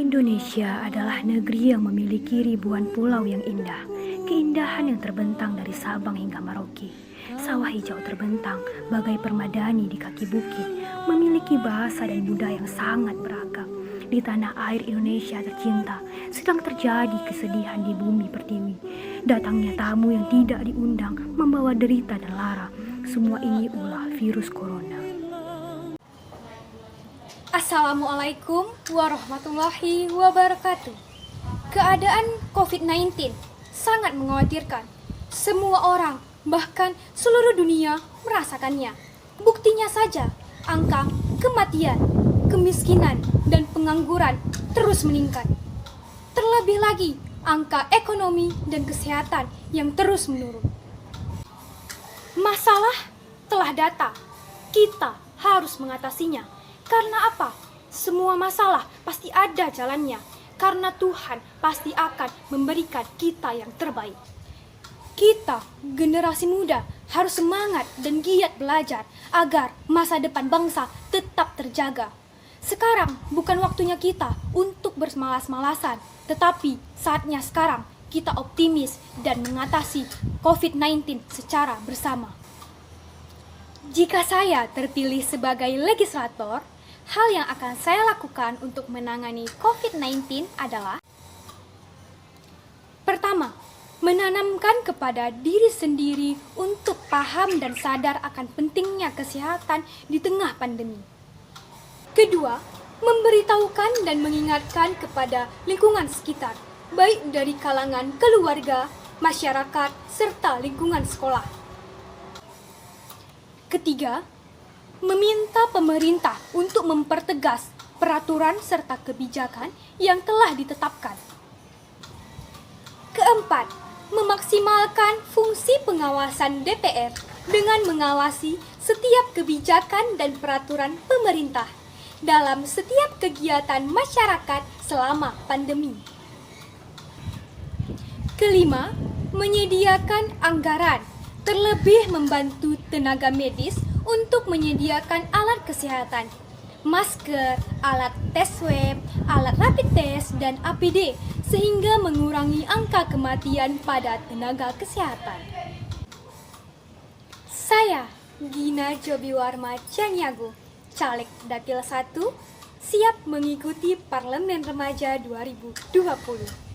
Indonesia adalah negeri yang memiliki ribuan pulau yang indah. Keindahan yang terbentang dari Sabang hingga Merauke. Sawah hijau terbentang bagai permadani di kaki bukit, memiliki bahasa dan budaya yang sangat beragam. Di tanah air Indonesia tercinta, sedang terjadi kesedihan di bumi pertiwi. Datangnya tamu yang tidak diundang, membawa derita dan lara. Semua ini ulah virus corona. Assalamualaikum warahmatullahi wabarakatuh. Keadaan COVID-19 sangat mengkhawatirkan. Semua orang, bahkan seluruh dunia merasakannya. Buktinya saja, angka kematian, kemiskinan, dan pengangguran terus meningkat. Terlebih lagi, angka ekonomi dan kesehatan yang terus menurun. Masalah telah datang. Kita harus mengatasinya. Karena apa? Semua masalah pasti ada jalannya. Karena Tuhan pasti akan memberikan kita yang terbaik. Kita, generasi muda, harus semangat dan giat belajar agar masa depan bangsa tetap terjaga. Sekarang bukan waktunya kita untuk bermalas-malasan, tetapi saatnya sekarang kita optimis dan mengatasi COVID-19 secara bersama. Jika saya terpilih sebagai legislator, hal yang akan saya lakukan untuk menangani COVID-19 adalah: pertama, menanamkan kepada diri sendiri untuk paham dan sadar akan pentingnya kesehatan di tengah pandemi. Kedua, memberitahukan dan mengingatkan kepada lingkungan sekitar, baik dari kalangan keluarga, masyarakat, serta lingkungan sekolah. Ketiga, meminta pemerintah untuk mempertegas peraturan serta kebijakan yang telah ditetapkan. Keempat, memaksimalkan fungsi pengawasan DPR dengan mengawasi setiap kebijakan dan peraturan pemerintah dalam setiap kegiatan masyarakat selama pandemi. Kelima, menyediakan anggaran, terlebih membantu tenaga medis untuk menyediakan alat kesehatan, masker, alat tes swab, alat rapid test, dan APD, sehingga mengurangi angka kematian pada tenaga kesehatan. Saya, Gina Jobiwarma Caniago, Caleg Dapil 1, siap mengikuti Parlemen Remaja 2020.